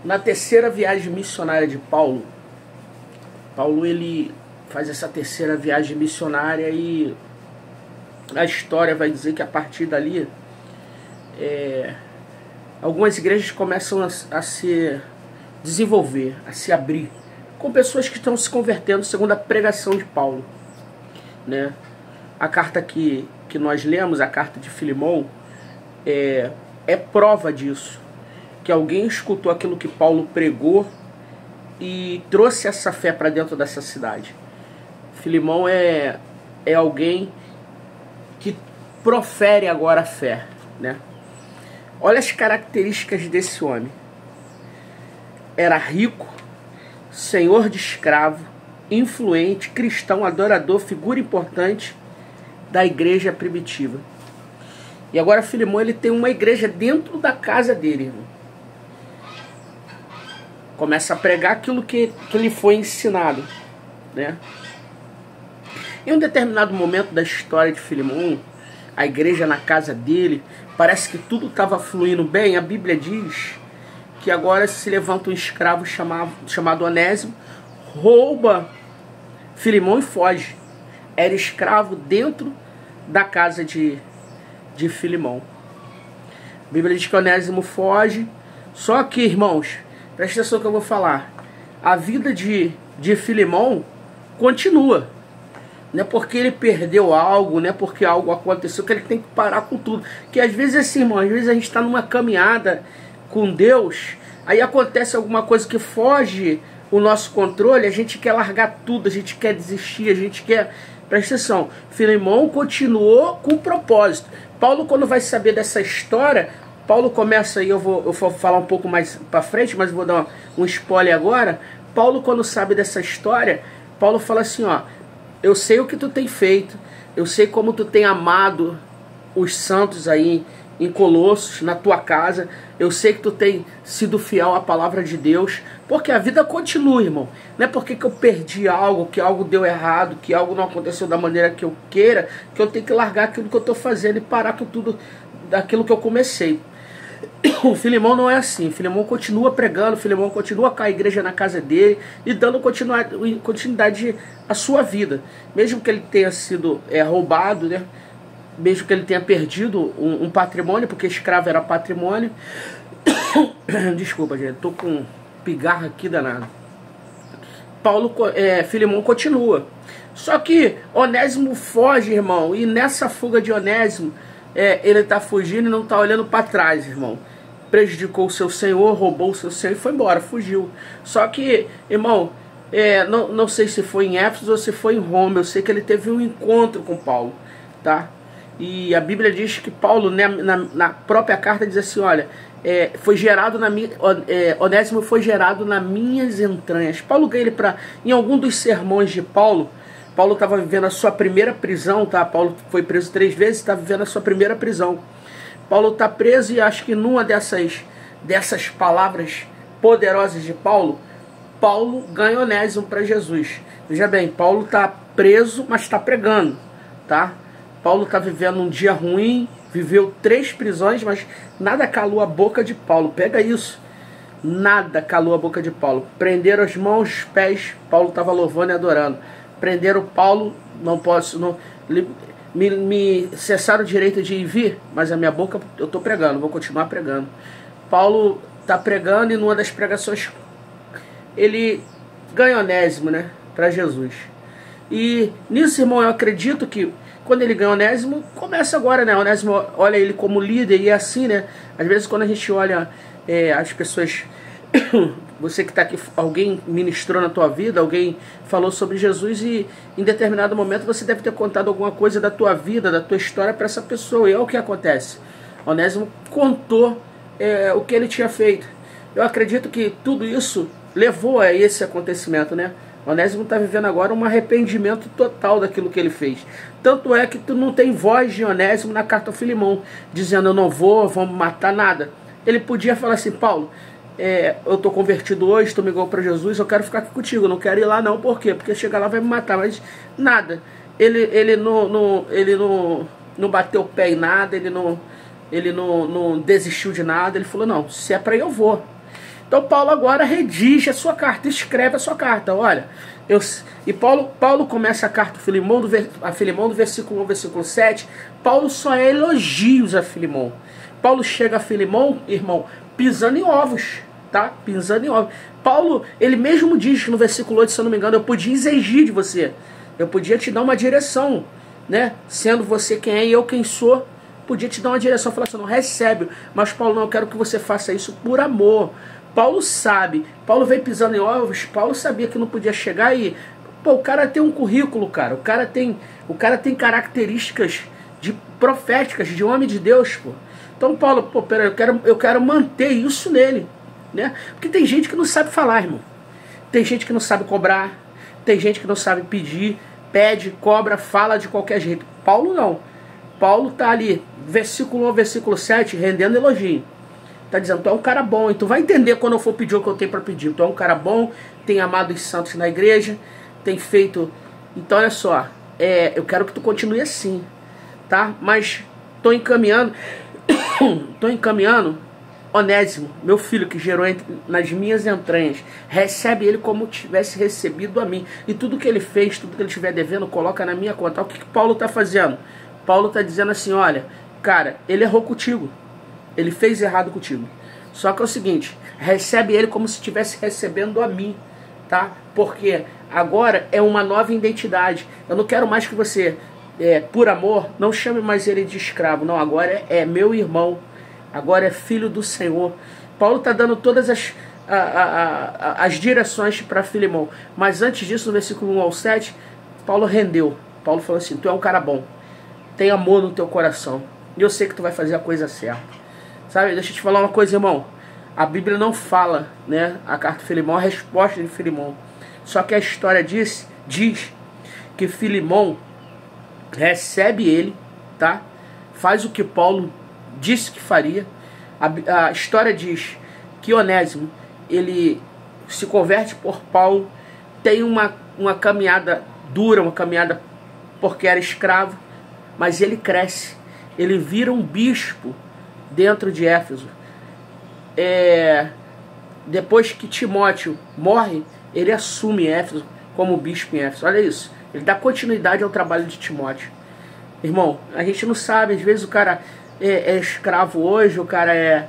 Na terceira viagem missionária de Paulo, ele faz essa terceira viagem missionária e a história vai dizer que a partir dali algumas igrejas começam a se desenvolver, a se abrir, com pessoas que estão se convertendo segundo a pregação de Paulo, né? A carta que nós lemos, a carta de Filemão, é prova disso, que alguém escutou aquilo que Paulo pregou e trouxe essa fé para dentro dessa cidade. Filemão é alguém que profere agora a fé, né? Olha as características desse homem. Era rico, senhor de escravo, influente, cristão, adorador, figura importante da igreja primitiva. E agora Filemão, ele tem uma igreja dentro da casa dele, irmão. Começa a pregar aquilo que lhe foi ensinado, né? Em um determinado momento da história de Filemão, a igreja na casa dele, parece que tudo estava fluindo bem. A Bíblia diz que agora se levanta um escravo chamado Onésimo, rouba Filemão e foge. Era escravo dentro da casa de Filemão. A Bíblia diz que Onésimo foge. Só que, irmãos, presta atenção que eu vou falar. A vida de Filemão continua. Não é porque ele perdeu algo, não é porque algo aconteceu que ele tem que parar com tudo. Que às vezes é assim, irmão, às vezes a gente está numa caminhada com Deus, aí acontece alguma coisa que foge o nosso controle, a gente quer largar tudo, a gente quer desistir, a gente quer... Presta atenção, Filemão continuou com propósito. Paulo, quando vai saber dessa história, Paulo começa aí, eu vou falar um pouco mais para frente, mas vou dar um spoiler agora. Paulo, quando sabe dessa história, Paulo fala assim, ó: eu sei o que tu tem feito, eu sei como tu tem amado os santos aí em Colossos, na tua casa, eu sei que tu tem sido fiel à palavra de Deus, porque a vida continua, irmão. Não é porque que eu perdi algo, que algo deu errado, que algo não aconteceu da maneira que eu queira, que eu tenho que largar aquilo que eu estou fazendo e parar com tudo daquilo que eu comecei. O Filemão não é assim. Filemão continua pregando, Filemão continua com a igreja na casa dele e dando continuidade à sua vida. Mesmo que ele tenha sido roubado, né? Mesmo que ele tenha perdido um patrimônio, porque escravo era patrimônio. Desculpa, gente, estou com pigarro aqui danado. Filemão continua. Só que Onésimo foge, irmão, e nessa fuga de Onésimo, ele está fugindo e não está olhando para trás, irmão. Prejudicou o seu senhor, roubou o seu senhor e foi embora, fugiu. Só que, irmão, não sei se foi em Éfeso ou se foi em Roma. Eu sei que ele teve um encontro com Paulo, tá? E a Bíblia diz que Paulo, né, na própria carta, diz assim, olha, foi gerado Onésimo foi gerado nas minhas entranhas. Paulo ganha ele em algum dos sermões de Paulo estava vivendo a sua primeira prisão, tá? Paulo foi preso 3 vezes, está vivendo a sua primeira prisão. Paulo está preso e acho que numa dessas palavras poderosas de Paulo ganha Onésimo para Jesus. Veja bem, Paulo está preso, mas está pregando, tá? Paulo está vivendo um dia ruim, viveu 3 prisões, mas nada calou a boca de Paulo. Pega isso. Nada calou a boca de Paulo. Prenderam as mãos, os pés, Paulo estava louvando e adorando. Prenderam Paulo, me cessaram o direito de ir e vir, mas a minha boca eu estou pregando, vou continuar pregando. Paulo está pregando e numa das pregações ele ganha Onésimo, né, para Jesus. E nisso, irmão, eu acredito que quando ele ganha Onésimo, começa agora, né? Onésimo olha ele como líder e é assim, né? Às vezes quando a gente olha as pessoas... Você que está aqui, alguém ministrou na tua vida, alguém falou sobre Jesus e em determinado momento você deve ter contado alguma coisa da tua vida, da tua história para essa pessoa. E é o que acontece. Onésimo contou o que ele tinha feito. Eu acredito que tudo isso levou a esse acontecimento, né? Onésimo está vivendo agora um arrependimento total daquilo que ele fez. Tanto é que tu não tem voz de Onésimo na carta a Filemão, dizendo eu não vamos matar nada. Ele podia falar assim, Paulo, eu estou convertido hoje, tu me ligou para Jesus, eu quero ficar aqui contigo, eu não quero ir lá não, por quê? Porque chegar lá vai me matar, mas nada. Ele não bateu o pé em nada, ele não desistiu de nada, ele falou, não, se é para ir eu vou. Então Paulo agora redige a sua carta, escreve a sua carta. Olha, Paulo começa a carta a Filemão do versículo 1 ao versículo 7. Paulo só é elogios a Filemão. Paulo chega a Filemão, irmão, pisando em ovos, tá? Pisando em ovos. Paulo, ele mesmo diz no versículo 8, se eu não me engano, eu podia exigir de você. Eu podia te dar uma direção, né? Sendo você quem é e eu quem sou. Podia te dar uma direção, falar assim, não recebe. Mas Paulo, não, eu quero que você faça isso por amor. Paulo sabe. Paulo veio pisando em ovos. Paulo sabia que não podia chegar e... Pô, o cara tem um currículo, cara. O cara tem características proféticas, de homem de Deus, pô. Então, Paulo, pô, pera, eu quero manter isso nele, né? Porque tem gente que não sabe falar, irmão. Tem gente que não sabe cobrar. Tem gente que não sabe pedir. Pede, cobra, fala de qualquer jeito. Paulo não. Paulo tá ali, versículo 1 ao versículo 7, rendendo elogio. Tá dizendo, tu é um cara bom, e tu vai entender quando eu for pedir o que eu tenho para pedir. Tu é um cara bom, tem amado os santos na igreja, tem feito... Então, olha só, eu quero que tu continue assim, tá? Mas tô encaminhando Onésimo, meu filho que gerou nas minhas entranhas. Recebe ele como tivesse recebido a mim. E tudo que ele fez, tudo que ele estiver devendo, coloca na minha conta. O que Paulo está fazendo? Paulo está dizendo assim, olha, cara, ele errou contigo. Ele fez errado contigo. Só que é o seguinte, recebe ele como se estivesse recebendo a mim, tá? Porque agora é uma nova identidade. Eu não quero mais que você, por amor, não chame mais ele de escravo. Não, agora é meu irmão. Agora é filho do Senhor. Paulo está dando todas as direções para Filemão. Mas antes disso, no versículo 1 ao 7, Paulo rendeu. Paulo falou assim, tu é um cara bom. Tem amor no teu coração. E eu sei que tu vai fazer a coisa certa. Sabe, deixa eu te falar uma coisa, irmão. A Bíblia não fala, né, a carta de Filemão, a resposta de Filemão. Só que a história diz que Filemão recebe ele, tá? Faz o que Paulo disse que faria. A história diz que Onésimo, ele se converte por Paulo, tem uma caminhada dura, uma caminhada porque era escravo, mas ele cresce, ele vira um bispo dentro de Éfeso. Depois que Timóteo morre, ele assume Éfeso como bispo em Éfeso. Olha isso, ele dá continuidade ao trabalho de Timóteo. Irmão, a gente não sabe, às vezes o cara é escravo hoje, o cara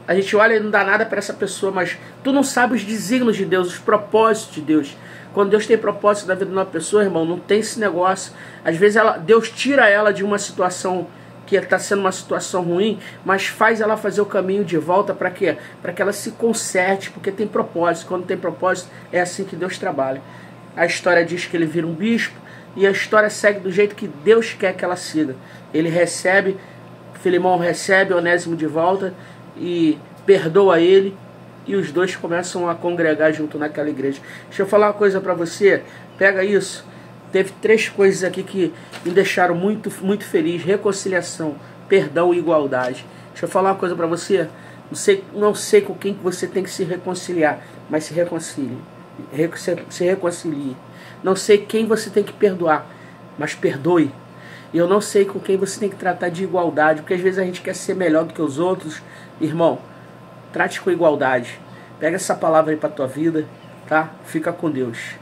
a gente olha e não dá nada para essa pessoa, mas tu não sabe os desígnios de Deus, os propósitos de Deus. Quando Deus tem propósito na vida de uma pessoa, irmão, não tem esse negócio. Às vezes Deus tira ela de uma situação que está sendo uma situação ruim, mas faz ela fazer o caminho de volta para quê? Para que ela se conserte, porque tem propósito. Quando tem propósito, é assim que Deus trabalha. A história diz que ele vira um bispo, e a história segue do jeito que Deus quer que ela siga. Ele recebe, Filemão recebe Onésimo de volta e perdoa ele, e os dois começam a congregar junto naquela igreja. Deixa eu falar uma coisa para você, pega isso. Teve 3 coisas aqui que me deixaram muito, muito feliz: reconciliação, perdão e igualdade. Deixa eu falar uma coisa para você. Não sei com quem que você tem que se reconciliar, mas se reconcilie. Se reconcilie. Não sei quem você tem que perdoar, mas perdoe. E eu não sei com quem você tem que tratar de igualdade, porque às vezes a gente quer ser melhor do que os outros. Irmão, trate com igualdade. Pega essa palavra aí para tua vida, tá? Fica com Deus.